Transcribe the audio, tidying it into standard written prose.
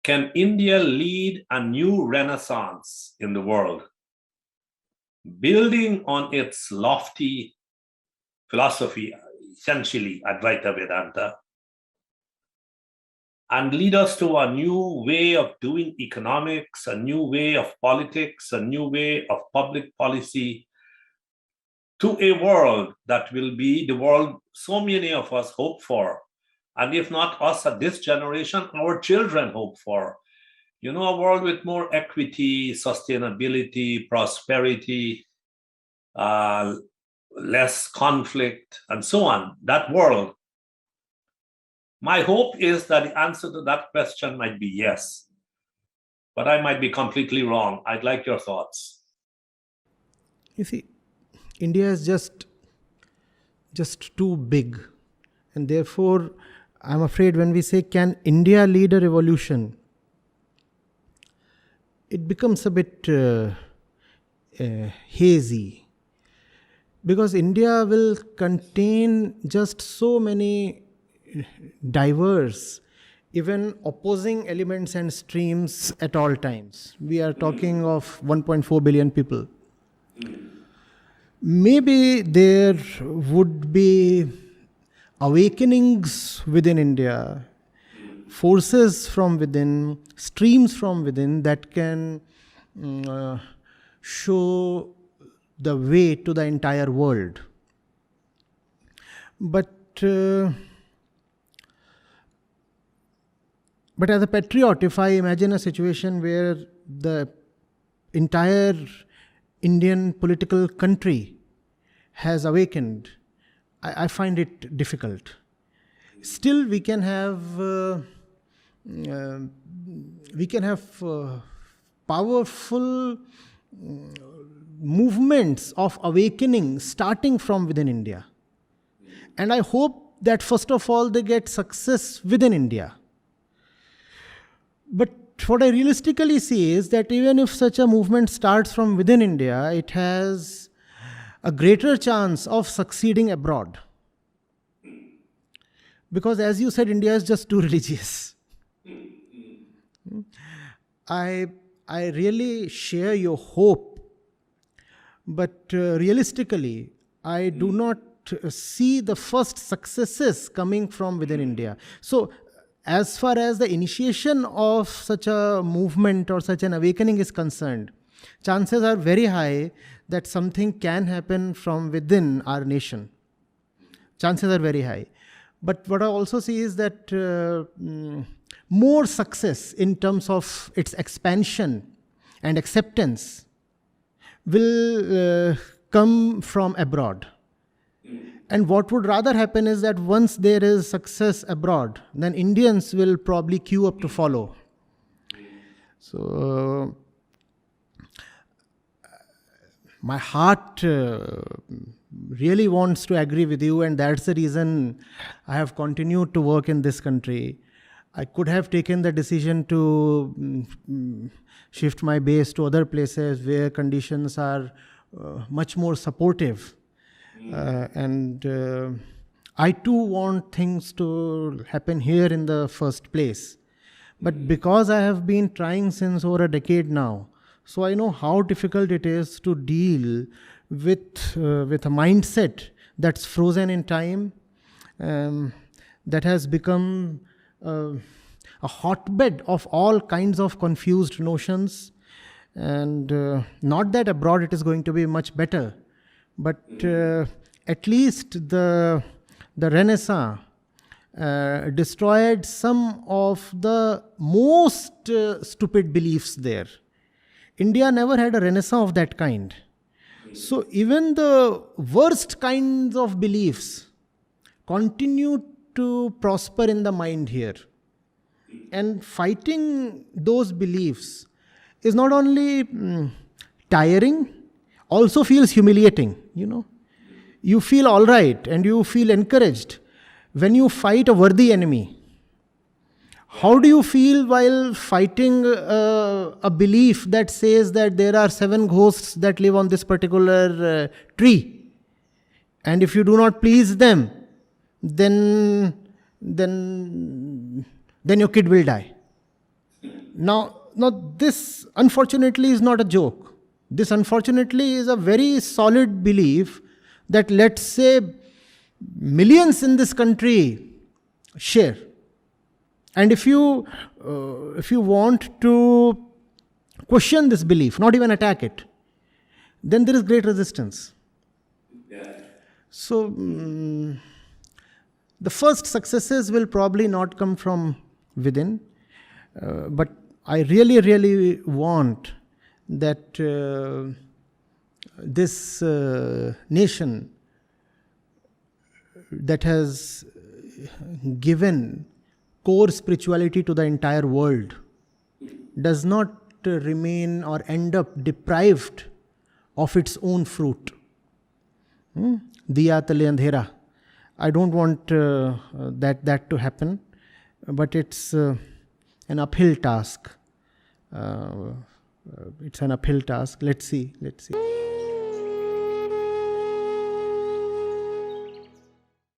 Can India lead a new renaissance in the world, building on its lofty philosophy, essentially Advaita Vedanta, and lead us to a new way of doing economics, a new way of politics, a new way of public policy, to a world that will be the world so many of us hope for. And if not us at this generation, our children hope for. You know, a world with more equity, sustainability, prosperity, less conflict, and so on. That world. My hope is that the answer to that question might be yes, but I might be completely wrong. I'd like your thoughts. You see, India is just too big, and therefore, I'm afraid when we say, "Can India lead a revolution?" it becomes a bit hazy, because India will contain just so many diverse, even opposing elements and streams at all times. We are talking of 1.4 billion people. Maybe there would be awakenings within India, forces from within, streams from within that can show the way to the entire world. But as a patriot, if I imagine a situation where the entire Indian political country has awakened, I find it difficult. Still, we can have powerful movements of awakening starting from within India. And I hope that first of all they get success within India. But what I realistically see is that even if such a movement starts from within India, it has a greater chance of succeeding abroad. Because as you said, India is just too religious. I really share your hope, but realistically, I do not see the first successes coming from within India. So, as far as the initiation of such a movement or such an awakening is concerned, chances are very high that something can happen from within our nation. Chances are very high. But what I also see is that more success in terms of its expansion and acceptance will come from abroad. And what would rather happen is that once there is success abroad, then Indians will probably queue up to follow. So, my heart really wants to agree with you, and that's the reason I have continued to work in this country. I could have taken the decision to shift my base to other places where conditions are much more supportive. And I too want things to happen here in the first place. But because I have been trying since over a decade now, so I know how difficult it is to deal with a mindset that's frozen in time, that has become a hotbed of all kinds of confused notions. And not that abroad it is going to be much better, but at least the Renaissance destroyed some of the most stupid beliefs there. India never had a Renaissance of that kind. So even the worst kinds of beliefs continue to prosper in the mind here. And fighting those beliefs is not only tiring, also feels humiliating, you know. You feel all right and you feel encouraged when you fight a worthy enemy. How do you feel while fighting a belief that says that there are 7 ghosts that live on this particular tree, and if you do not please them, then your kid will die? Now, this unfortunately is not a joke. This unfortunately is a very solid belief that, let's say, millions in this country share. And if you want to question this belief, not even attack it, then there is great resistance. So the first successes will probably not come from within, but I really want that this nation that has given core spirituality to the entire world does not remain or end up deprived of its own fruit. Diya tale andhera. I don't want that to happen, but it's an uphill task. It's an uphill task. Let's see.